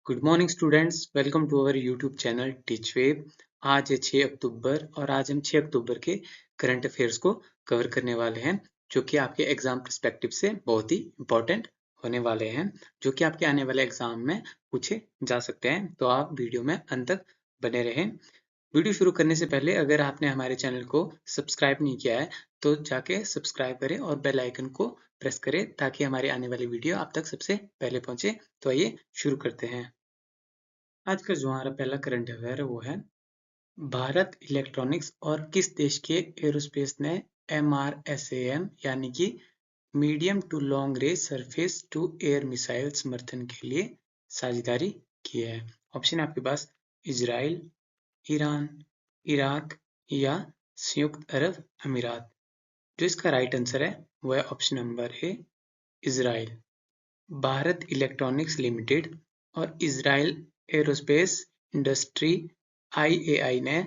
Good morning students, welcome to our YouTube channel teach web. आज है 6 अक्टूबर और आज हम 6 अक्टूबर के करंट अफेयर्स को कवर करने वाले हैं जो कि आपके एग्जाम पर्सपेक्टिव से बहुत ही इंपॉर्टेंट होने वाले हैं, जो कि आपके आने वाले एग्जाम में पूछे जा सकते हैं। तो आप वीडियो में अंत तक बने रहें। वीडियो शुरू करने से पहले अगर आपने हमारे चैनल को सब्सक्राइब नहीं किया है तो जाके सब्सक्राइब करें और बेल आइकन को प्रेस करें ताकि हमारी आने वाली वीडियो आप तक सबसे पहले पहुंचे। तो आइए शुरू करते हैं। आज का जो हमारा पहला करंट अफेयर है वो है भारत इलेक्ट्रॉनिक्स और किस देश के एरोस्पेस ने MRSAM यानी कि medium to long range surface to air missile समर्थन के लिए साझेदारी की है। ऑप्शन है आपके पास इजराइल, ईरान, इराक या संयुक्त अरब अमीरात। जो इसका राइट आंसर है वो है option number A Israel. Bharat electronics limited और इजराइल एरोस्पेस इंडस्ट्री IAI ने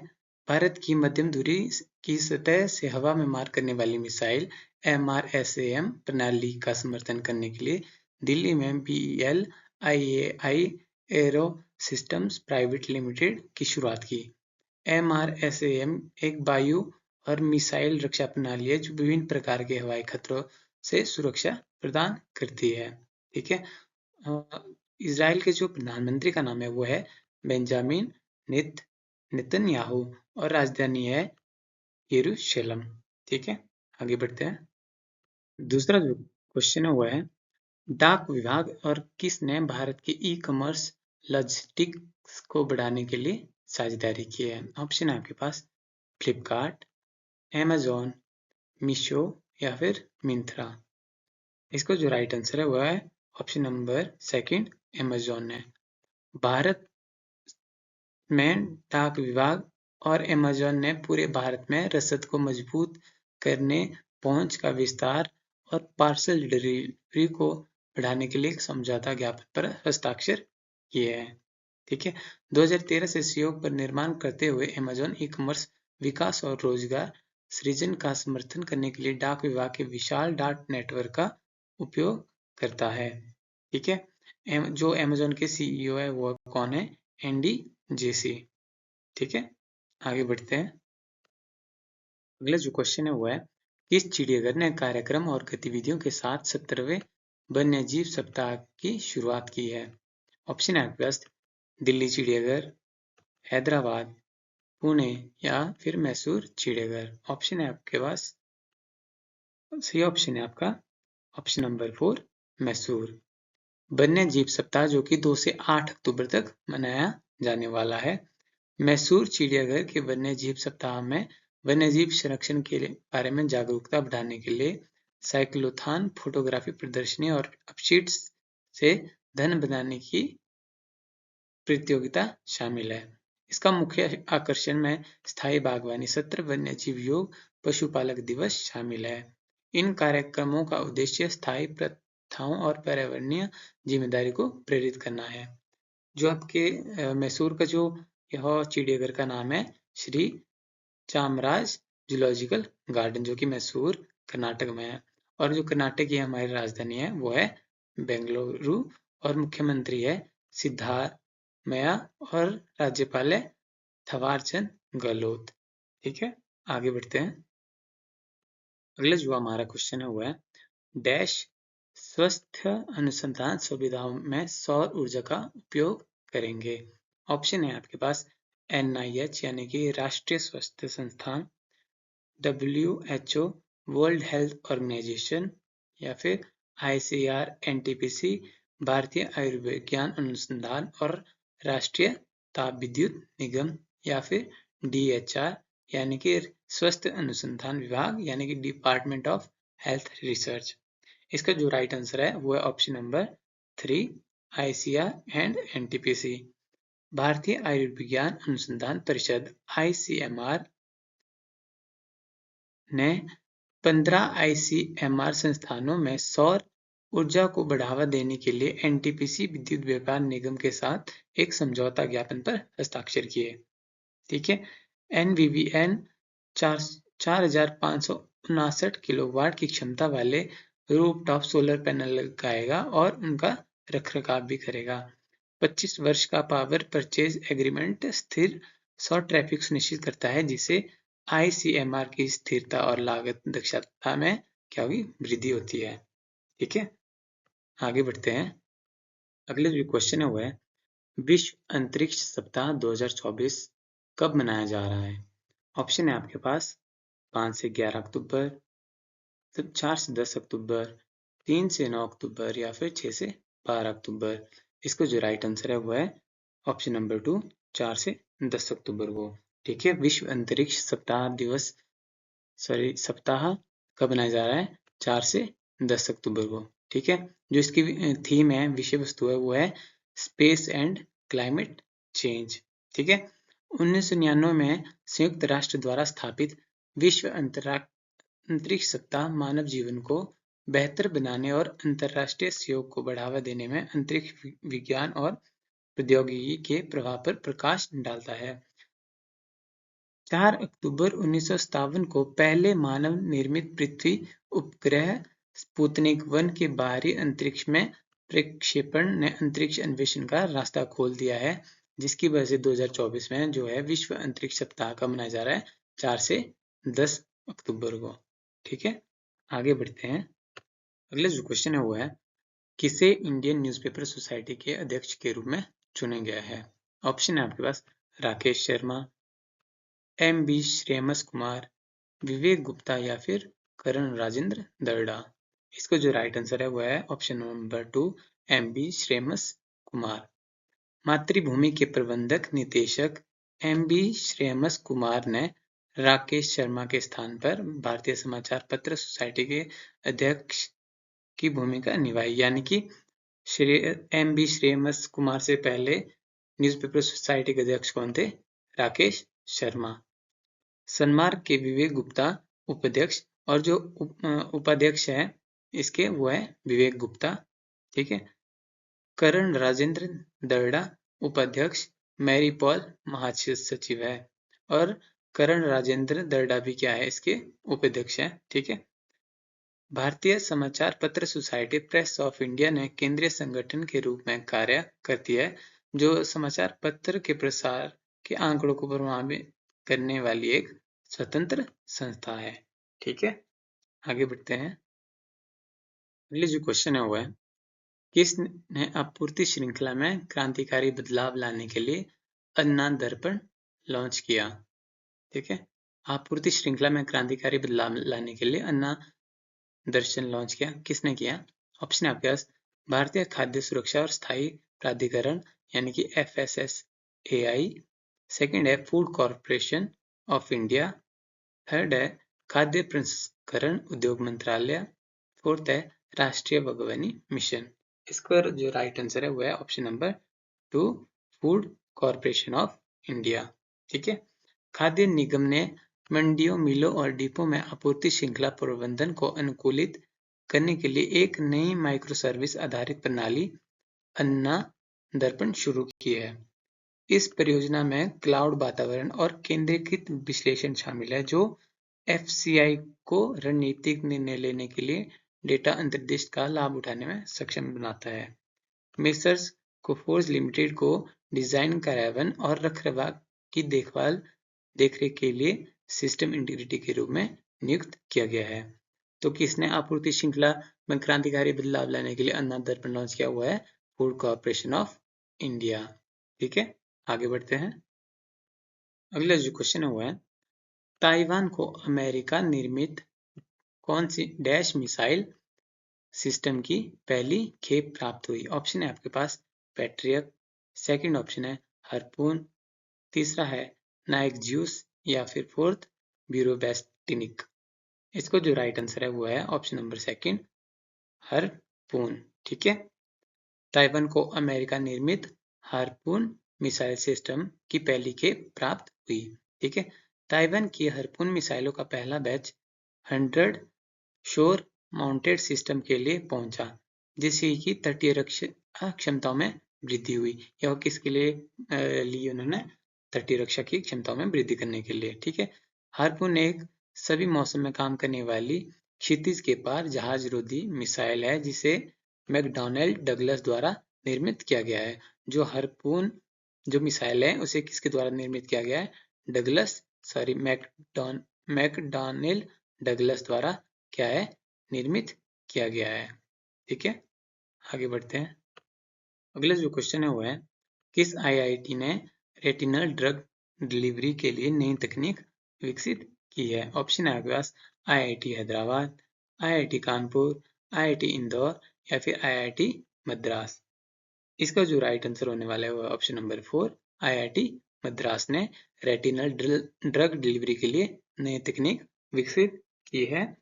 भारत की मध्यम दूरी की सतह से हवा में मार करने वाली मिसाइल MRSAM प्रणाली का समर्थन करने के लिए दिल्ली में BEL IAI arrow systems private limited की शुरुआत की। MRSAM एक वायु और मिसाइल रक्षा प्रणाली है जो विभिन्न प्रकार के हवाई खतरों से सुरक्षा प्रदान करती है। ठीक है। इजराइल के जो प्रधानमंत्री का नाम है वो है बेंजामिन नेतन्याहू और राजधानी है यरूशलेम। ठीक है, आगे बढ़ते हैं। दूसरा जो क्वेश्चन है वो है डाक विभाग और किसने भारत के ई-कॉमर्स लॉजिस्टिक्स को बढ़ाने के लिए साझेदारी की है। ऑप्शन है आपके पास फ्लिपकार्ट, Amazon, मीशो या फिर मिंत्रा। इसका जो राइट आंसर है वह है ऑप्शन नंबर सेकंड Amazon है। भारत में डाक विभाग और Amazon ने पूरे भारत में रसद को मजबूत करने, पहुंच का विस्तार और पार्सल डिलीवरी को बढ़ाने के लिए एक समझौता ज्ञापन पर हस्ताक्षर किए हैं। ठीक है, 2013 से सहयोग पर निर्माण करते हुए Amazon ई-कॉमर्स विकास और रोजगार सृजन का समर्थन करने के लिए डाक विभाग के विशाल डाक नेटवर्क का उपयोग करता है। ठीक है, जो Amazon के CEO है वो कौन है? Andy Jassy. ठीक है, आगे बढ़ते हैं। अगला जो क्वेश्चन है वो है किस चिड़ियाघर ने कार्यक्रम और गतिविधियों के साथ 17वें वन्यजीव सप्ताह की शुरुआत की है। ऑप्शन है आपके पास दिल्ली चिड़ियाघर, हैदराबाद, पुणे या फिर मैसूर चिड़ियाघर। ऑप्शन है आपके पास, सही ऑप्शन है आपका ऑप्शन नंबर 4 मैसूर। वन्य जीव सप्ताह जो कि 2 से 8 अक्टूबर तक मनाया जाने वाला है। मैसूर चिड़ियाघर के वन्य जीव सप्ताह में वन्यजीव संरक्षण के बारे में जागरूकता बढ़ाने के लिए साइक्लोथॉन, फोटोग्राफी प्रदर्शनी और अपशीट्स से धन बनाने की प्रतियोगिता शामिल है। इसका मुख्य आकर्षण में स्थायी बागवानी सत्र, वन्यजीव योग, पशुपालक दिवस शामिल है। इन कार्यक्रमों का उद्देश्य स्थायी प्रथाओं और पर्यावरणीय जिम्मेदारी को प्रेरित करना है। जो आपके मैसूर का जो यह चिड़ियाघर का नाम है श्री चामराज जूलॉजिकल गार्डन, जो कि मैसूर कर्नाटक में है और जो कर्नाटक की हमारी राजधानी है वो है बेंगलुरु और मुख्यमंत्री है सिद्धारमैया और राज्यपाल है थवारचंद गहलोत। ठीक है, आगे बढ़ते हैं। अगला जो हमारा क्वेश्चन है वो है डैश स्वस्थ अनुसंधान सुविधाओं में सौर ऊर्जा का उपयोग करेंगे। ऑप्शन है आपके पास NIH यानी कि राष्ट्रीय स्वास्थ्य संस्थान, WHO वर्ल्ड हेल्थ ऑर्गेनाइजेशन या फिर ICAR NTPC भारतीय आयुर्विज्ञान अनुसंधान और राष्ट्रीय ताप विद्युत निगम या फिर DHR यानी कि स्वास्थ्य अनुसंधान विभाग यानी कि डिपार्टमेंट ऑफ हेल्थ रिसर्च। इसका जो राइट आंसर है वो है option number 3 ICAR and NTPC। Bharatiya Ayurvigyan अनुसंधान परिषद ICMR ने 15 ICMR संस्थानों में सौर ऊर्जा को बढ़ावा देने के लिए NTPC विद्युत व्यापार निगम के साथ एक समझौता ज्ञापन पर हस्ताक्षर किए। ठीक है, NVVN 4559 किलोवाट की क्षमता वाले रूफटॉप सोलर पैनल लगाएगा और उनका रखरखाव भी करेगा। 25 वर्ष का पावर परचेज एग्रीमेंट स्थिर सौर ट्रैफिक सुनिश्चित करता है, जिससे ICMR की स्थिरता और लागत दक्षता में क्या होगी, वृद्धि होती है। ठीक है, आगे बढ़ते हैं। अगले जो क्वेश्चन है वो है, विश्व अंतरिक्ष सप्ताह 2024 कब मनाया जा रहा है? ऑप्शन है आपके पास 5 से 11 अक्टूबर, 4 से 10 अक्टूबर, 3 से 9 अक्टूबर या फिर 6 से 12 अक्टूबर। इसको जो राइट आंसर है वो है ऑप्शन नंबर 2, 4 से 10 अक्टूबर को। ठीक है, विश्व अंतरिक्ष सप्ताह कब मनाया जा रहा है? 4 से 10 अक्टूबर को। ठीक है, जो इसकी थीम है, विषय वस्तु है, वो है स्पेस एंड क्लाइमेट चेंज। ठीक है, 1999 में संयुक्त राष्ट्र द्वारा स्थापित विश्व अंतरिक्ष सप्ताह मानव जीवन को बेहतर बनाने और अंतर्राष्ट्रीय सहयोग को बढ़ावा देने में अंतरिक्ष विज्ञान और प्रौद्योगिकी के प्रभाव पर प्रकाश डालता है। 4 अक्टूबर 1957 को पहले मानव निर्मित पृथ्वी उपग्रह स्पुतनिक 1 के बाहरी अंतरिक्ष में प्रक्षेपण ने अंतरिक्ष अन्वेषण का रास्ता खोल दिया है, जिसकी वजह से 2024 में जो है विश्व अंतरिक्ष सप्ताह का मनाया जा रहा है 4 से 10 अक्टूबर को। ठीक है, आगे बढ़ते हैं। अगला जो क्वेश्चन है वो है, किसे इंडियन न्यूज़पेपर सोसाइटी के अध्यक्ष के रूप में चुना गया है? ऑप्शन है आपके पास राकेश शर्मा, MB श्रेयस कुमार, विवेक गुप्ता या फिर करण राजेंद्र दर्डा। इसको जो राइट आंसर है वो है option number 2, MB Shreyas Kumar. मातृभूमि के प्रबंधक निदेशक MB श्रेयस कुमार ने राकेश शर्मा के स्थान पर भारतीय समाचार पत्र सोसाइटी के अध्यक्ष की भूमिका निभाई, यानी कि MB श्रेयस कुमार से पहले न्यूज़पेपर सोसाइटी के अध्यक्ष कौन थे? राकेश शर्मा। सन्मार्ग के विवेक गुप्ता उपाध्यक्ष, और जो उपाध्यक्ष है इसके वो है विवेक गुप्ता। ठीक है, करण राजेंद्र दर्डा उपाध्यक्ष, मैरी पॉल महासचिव है, और करण राजेंद्र दर्डा भी क्या है, इसके उपाध्यक्ष है। ठीक है, भारतीय समाचार पत्र सोसाइटी प्रेस ऑफ इंडिया ने केंद्रीय संगठन के रूप में कार्य करती है, जो समाचार पत्र के प्रसार के आंकड़ों को प्रभावित करने वाली एक स्वतंत्र संस्था है। ठीक है, आगे बढ़ते हैं। अगले जो क्वेश्चन है वो है, किसने आपूर्ति श्रृंखला में क्रांतिकारी बदलाव लाने के लिए अन्ना दर्पण लॉन्च किया? ठीक है, आपूर्ति श्रृंखला में क्रांतिकारी बदलाव लाने के लिए अन्ना दर्शन लॉन्च किया, किसने किया? ऑप्शन है आपके पास भारतीय खाद्य सुरक्षा और स्थायी प्राधिकरण यानी कि FSSAI, सेकंड है food corporation of India, third है खाद्य प्रसंस्करण उद्योग मंत्रालय, फोर्थ है राष्ट्रीय बागवानी मिशन। इसका जो राइट आंसर है वो है option number 2, food corporation of India. ठीक है, खाद्य निगम ने मंडियों, मिलों और डिपो में आपूर्ति श्रृंखला प्रबंधन को अनुकूलित करने के लिए एक नई माइक्रो सर्विस आधारित प्रणाली अन्ना दर्पण शुरू की है। इस परियोजना में क्लाउड वातावरण और केंद्रीकृत विश्लेषण शामिल है, जो FCI को रणनीतिक निर्णय लेने के लिए डेटा अंतर्दृष्टि का लाभ उठाने में सक्षम बनाता है। मेसर्स कोफोर्ज लिमिटेड को डिजाइन, कार्यान्वयन और रखरखाव की देखरेख के लिए सिस्टम इंटीग्रिटी के रूप में नियुक्त किया गया है। तो किसने आपूर्ति श्रृंखला में क्रांतिकारी बदलाव लाने के लिए अन्ना दर्पण लॉन्च किया हुआ है? Food corporation of India. ठीक है, आगे बढ़ते हैं। अगला जो क्वेश्चन है वो है, ताइवान को अमेरिका निर्मित कौन सी डैश मिसाइल सिस्टम की पहली खेप प्राप्त हुई? ऑप्शन है आपके पास पैट्रियट, सेकंड ऑप्शन है हार्पून, तीसरा है नाइक ज्यूस या फिर फोर्थ ब्यूरोबैस्टिनिक। इसको जो राइट आंसर है वो है ऑप्शन नंबर सेकंड, हार्पून। ठीक है, ताइवान को अमेरिका निर्मित हार्पून मिसाइल सिस्टम की पहली खेप प्राप्त हुई। ठीक है, ताइवान की हार्पून मिसाइलों का पहला बैच 100 शोर माउंटेड सिस्टम के लिए पहुंचा, जिससे कि तटीय रक्षा क्षमताओं में वृद्धि हुई। यह किसके लिए उन्होंने तटीय रक्षा की क्षमताओं में वृद्धि करने के लिए। ठीक है, हार्पून एक सभी मौसम में काम करने वाली क्षितिज के पार जहाज रोधी मिसाइल है, जिसे मैकडॉनल्ड डगलस द्वारा निर्मित किया गया है। जो हार्पून जो मिसाइल है उसे किसके द्वारा निर्मित किया गया है? मैकडॉनेल डगलस द्वारा क्या है? निर्मित किया गया है। ठीक है, आगे बढ़ते हैं। अगला जो क्वेश्चन है वो है, किस आईआईटी ने रेटिनल ड्रग डिलीवरी के लिए नई तकनीक विकसित की है? ऑप्शन है आपके पास IIT Hyderabad, IIT Kanpur, IIT Indore या फिर आईआईटी मद्रास। इसका जो राइट आंसर होने वाला है वो ऑप्शन नंबर 4 आईआईटी मद्रास ने रेटिनल ड्रग डिलीवरी के लिए नई तकनीक विकसित की है।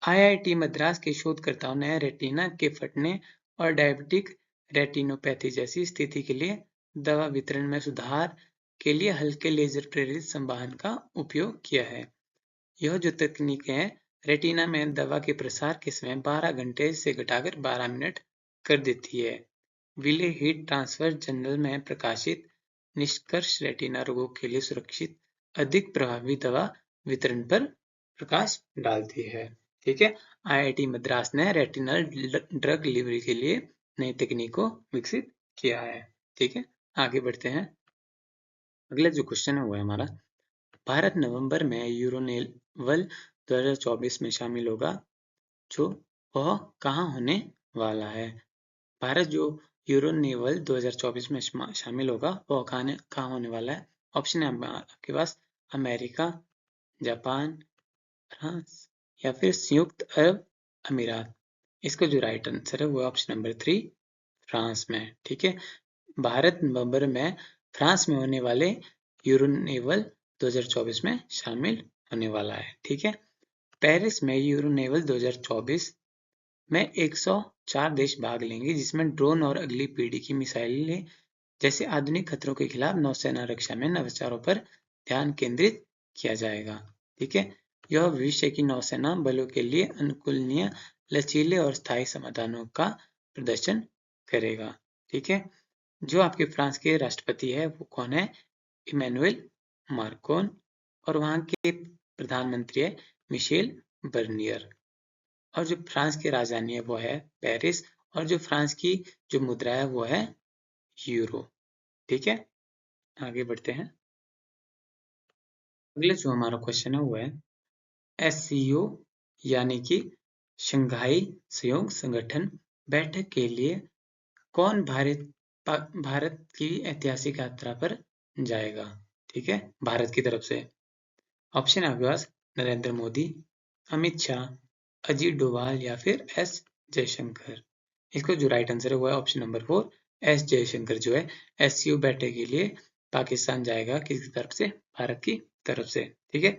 आईआईटी मद्रास के शोधकर्ताओं ने रेटिना के फटने और डायबिटिक रेटिनोपैथी जैसी स्थिति के लिए दवा वितरण में सुधार के लिए हल्के लेजर प्रेरित संवहन का उपयोग किया है। यह जो तकनीक है रेटिना में दवा के प्रसार के समय 12 घंटे से घटाकर 12 मिनट कर देती है। विले हीट ट्रांसफर जर्नल में प्रकाशित निष्कर्ष रेटिना रोगों के लिए सुरक्षित अधिक प्रभावी दवा वितरण पर प्रकाश डालती है। ठीक है, आईआईटी मद्रास ने रेटिनल ड्रग डिलीवरी के लिए नई तकनीक को विकसित किया है। ठीक है, आगे बढ़ते हैं। अगला जो क्वेश्चन है वो है हमारा, भारत नवंबर में यूरोनेवल 2024 में शामिल होगा, जो वह कहाँ होने वाला है? भारत जो यूरोनेवल 2024 में शामिल होगा वह कहाँ होने वाला है? ऑप्शन है आपके पास अमेरिका, जापान, फ्रांस या फिर संयुक्त अरब अमीरात। इसका जो राइट आंसर है वो ऑप्शन नंबर 3 फ्रांस में। ठीक है, भारत नवंबर में फ्रांस में होने वाले यूरोनेवल 2024 में शामिल होने वाला है। ठीक है, पेरिस में यूरोनेवल 2024 में 104 देश भाग लेंगे, जिसमें ड्रोन और अगली पीढ़ी की मिसाइलें जैसे आधुनिक खतरों के खिलाफ नौसेना रक्षा में नवाचारों पर ध्यान केंद्रित किया जाएगा। ठीक है, यह भविष्य की नौसेना बलों के लिए अनुकूलनीय, लचीले और स्थायी समाधानों का प्रदर्शन करेगा। ठीक है, जो आपके फ्रांस के राष्ट्रपति है वो कौन है? इमैनुअल माक्रोन, और वहाँ के प्रधानमंत्री है मिशेल बर्नियर। और जो फ्रांस की राजधानी है वो है पेरिस, और जो फ्रांस की जो मुद्रा है वो है यूरो। ठीक है, आगे बढ़ते हैं। अगला जो हमारा क्वेश्चन है वो है, एससीओ यानी कि शंघाई सहयोग संगठन बैठक के लिए कौन भारत की ऐतिहासिक यात्रा पर जाएगा? ठीक है, भारत की तरफ से। ऑप्शन है आपके पास नरेंद्र मोदी, अमित शाह, अजीत डोभाल या फिर एस जयशंकर। इसका जो राइट आंसर है वो है ऑप्शन नंबर 4 एस जयशंकर जो है एससीओ बैठक के लिए पाकिस्तान जाएगा, किसकी तरफ से? भारत की तरफ से। ठीक है,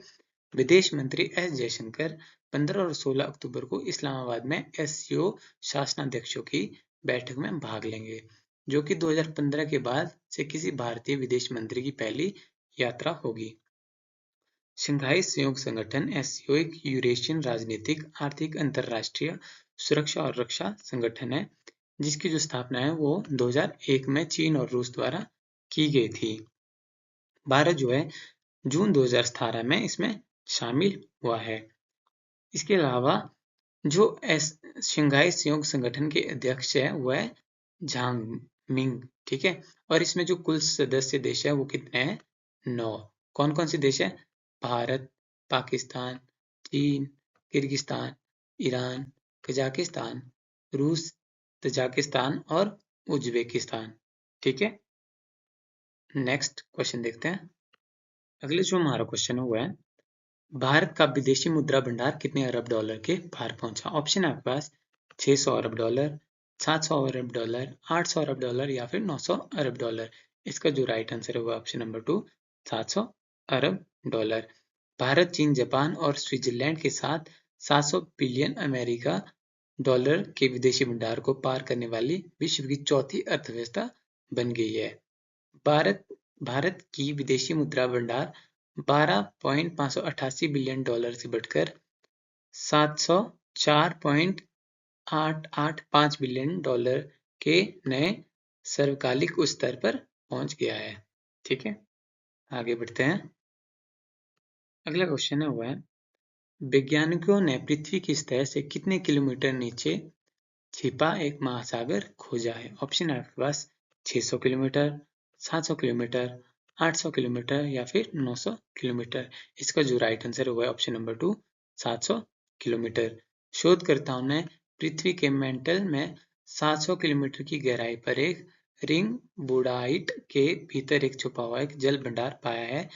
विदेश मंत्री एस जयशंकर 15 और 16 अक्टूबर को इस्लामाबाद में एससीओ शासनाध्यक्षों की बैठक में भाग लेंगे, जो कि 2015 के बाद से किसी भारतीय विदेश मंत्री की पहली यात्रा होगी। शंघाई सहयोग संगठन एससीओ एक यूरेशियन राजनीतिक, आर्थिक, अंतरराष्ट्रीय सुरक्षा और रक्षा संगठन है, जिसकी जो स्थापना है वो 2001 में चीन और रूस द्वारा की गई थी। भारत जो है जून 2018 में इसमें शामिल हुआ है। इसके अलावा जो शंघाई सहयोग संगठन के अध्यक्ष है वो है झांग मिंग। ठीक है, और इसमें जो कुल सदस्य देश है वो कितने हैं? 9। कौन कौन से देश है? भारत, पाकिस्तान, चीन, किर्गिस्तान, ईरान, कजाकिस्तान, रूस, तजाकिस्तान और उज्बेकिस्तान। ठीक है, नेक्स्ट क्वेश्चन देखते हैं। अगले जो हमारा क्वेश्चन है वो है, भारत का विदेशी मुद्रा भंडार कितने अरब डॉलर के पार पहुंचा? ऑप्शन है आपके पास 600 अरब डॉलर, 700 अरब डॉलर, 800 अरब डॉलर या फिर 900 अरब डॉलर। इसका जो राइट आंसर है वो ऑप्शन नंबर 2 700 अरब डॉलर। भारत, चीन, जापान और स्विट्जरलैंड के साथ 700 बिलियन अमेरिका डॉलर के विदेशी भंडार को पार करने वाली विश्व की चौथी अर्थव्यवस्था बन गई है। भारत भारत की विदेशी मुद्रा भंडार 12.588 बिलियन डॉलर से बढ़कर 704.885 बिलियन डॉलर के नए सर्वकालिक उच्च स्तर पर पहुंच गया है। ठीक है, आगे बढ़ते हैं। अगला क्वेश्चन है वो है, वैज्ञानिकों ने पृथ्वी की सतह से कितने किलोमीटर नीचे छिपा एक महासागर खोजा है? ऑप्शन है आपके पास 600 किलोमीटर, 700 किलोमीटर, 800 किलोमीटर या फिर 900 किलोमीटर। इसका जो राइट आंसर है वो है ऑप्शन नंबर 2, 700 किलोमीटर। शोधकर्ताओं ने पृथ्वी के मेंटल में 700 किलोमीटर की गहराई पर एक रिंग बोर्डाइट के भीतर एक छुपा हुआ एक जल भंडार पाया है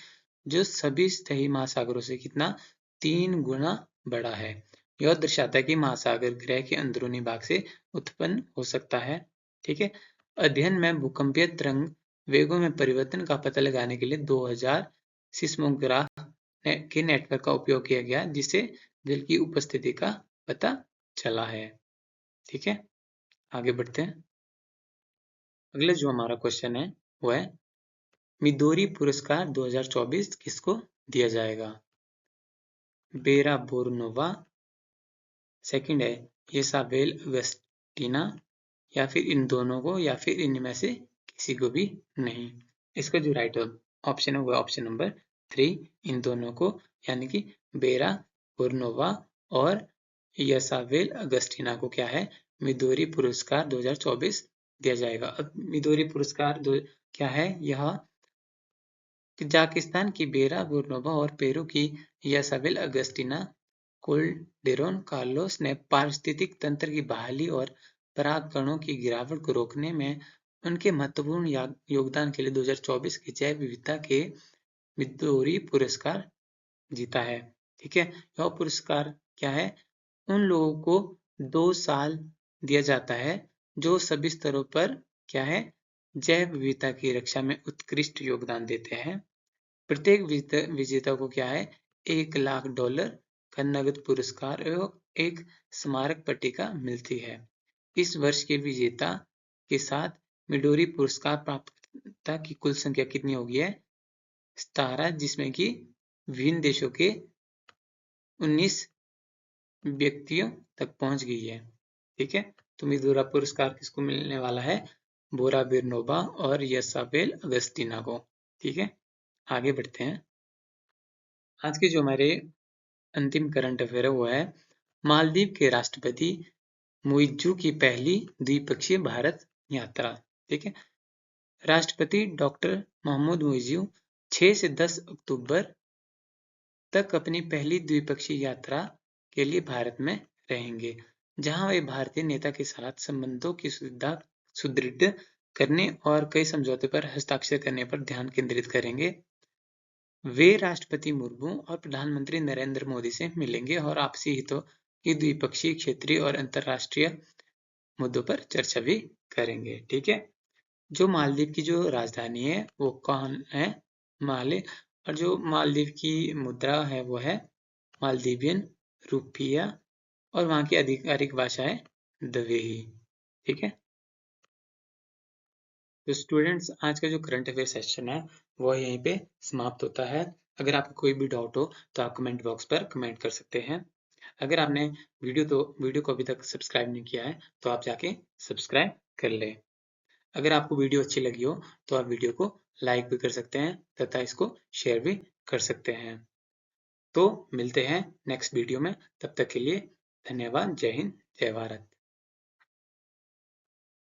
जो सभी सतही महासागरों से कितना 3 गुना बड़ा है। यह दर्शाता है कि महासागर ग्रह के अंदरूनी भाग से उत्पन्न हो सकता है। ठीक है। अध्ययन में भूकंपीय तरंग वेगों में परिवर्तन का पता लगाने के लिए 2000 सिस्मोग्राफ के नेटवर्क का उपयोग किया गया जिससे जल की उपस्थिति का पता चला है। ठीक है, आगे बढ़ते हैं। अगला जो हमारा क्वेश्चन है वो है मिदोरी पुरस्कार 2024 किसको दिया जाएगा? बेरा बोर्नोवा, सेकंड है येसाबेल अगस्टीना, या फिर इन दोनों को या फिर इनमें से किसी को भी नहीं। इसका जो राइट ऑप्शन है वो ऑप्शन नंबर 3, इन दोनों को, यानी कि बेरा बोर्नोवा और येसाबेल अगस्टीना को क्या है मिदोरी पुरस्कार 2024 दिया जाएगा। अब मिदोरी पुरस्कार क्या है? यह कजाकिस्तान की बेरा बोर्नोवा और पेरू की येसाबेल अगस्टीना कोल्डेरोन कार्लोस ने पारिस्थितिक तंत्र की बहाली और परागकणों की गिरावट को रोकने में उनके महत्वपूर्ण योगदान के लिए 2024 के जैव विविधता के मिदोरी पुरस्कार जीता है। ठीक है, यह पुरस्कार क्या है? उन लोगों को 2 साल दिया जाता है जो सभी स्तरों पर क्या है जैव विविधता की रक्षा में उत्कृष्ट योगदान देते हैं। प्रत्येक विजेता को क्या है $1,00,000 का नगद पुरस्कार एवं एक स्मारक पट्टिका मिलती है। इस वर्ष के विजेता के साथ मिडोरी पुरस्कार प्राप्तकर्ता की कुल संख्या कितनी होगी है 17, जिसमें कि विभिन्न देशों के 19 व्यक्तियों तक पहुंच गई है। ठीक है, तो मिदोरा पुरस्कार किसको मिलने वाला है? बोरा बिरनोबा और येसाबेल अगस्टीना को। ठीक है, आगे बढ़ते हैं। आज के जो हमारे अंतिम करंट अफेयर है वो है मालदीव के राष्ट्रपति मुइज्जू की पहली द्विपक्षीय भारत यात्रा। ठीक है, राष्ट्रपति डॉक्टर मोहम्मद मुइज्जू 6 से 10 अक्टूबर तक अपनी पहली द्विपक्षीय यात्रा के लिए भारत में रहेंगे, जहां वे भारतीय नेता के साथ संबंधों की सुदृढ़ करने और कई समझौते पर हस्ताक्षर करने पर ध्यान केंद्रित करेंगे। वे राष्ट्रपति मुर्मू और प्रधानमंत्री नरेंद्र मोदी से मिलेंगे और आपसी हितों की द्विपक्षीय, क्षेत्रीय और अंतर्राष्ट्रीय मुद्दों पर चर्चा भी करेंगे। ठीक है, जो मालदीव की जो राजधानी है वो कौन है? माले। और जो मालदीव की मुद्रा है वो है मालदीवियन रुपया और वहां की आधिकारिक भाषा है दवेही। ठीक है, तो स्टूडेंट्स आज का जो करंट अफेयर सेशन है वो यहीं पे समाप्त होता है। अगर आपको कोई भी डाउट हो तो आप कमेंट बॉक्स पर कमेंट कर सकते हैं। अगर आपने वीडियो को अभी तक सब्सक्राइब नहीं किया है तो आप जाके सब्सक्राइब कर ले। अगर आपको वीडियो अच्छी लगी हो तो आप वीडियो को लाइक भी कर सकते हैं तथा इसको शेयर भी कर सकते हैं। तो मिलते हैं नेक्स्ट वीडियो में, तब तक के लिए धन्यवाद। जय हिंद, जय भारत।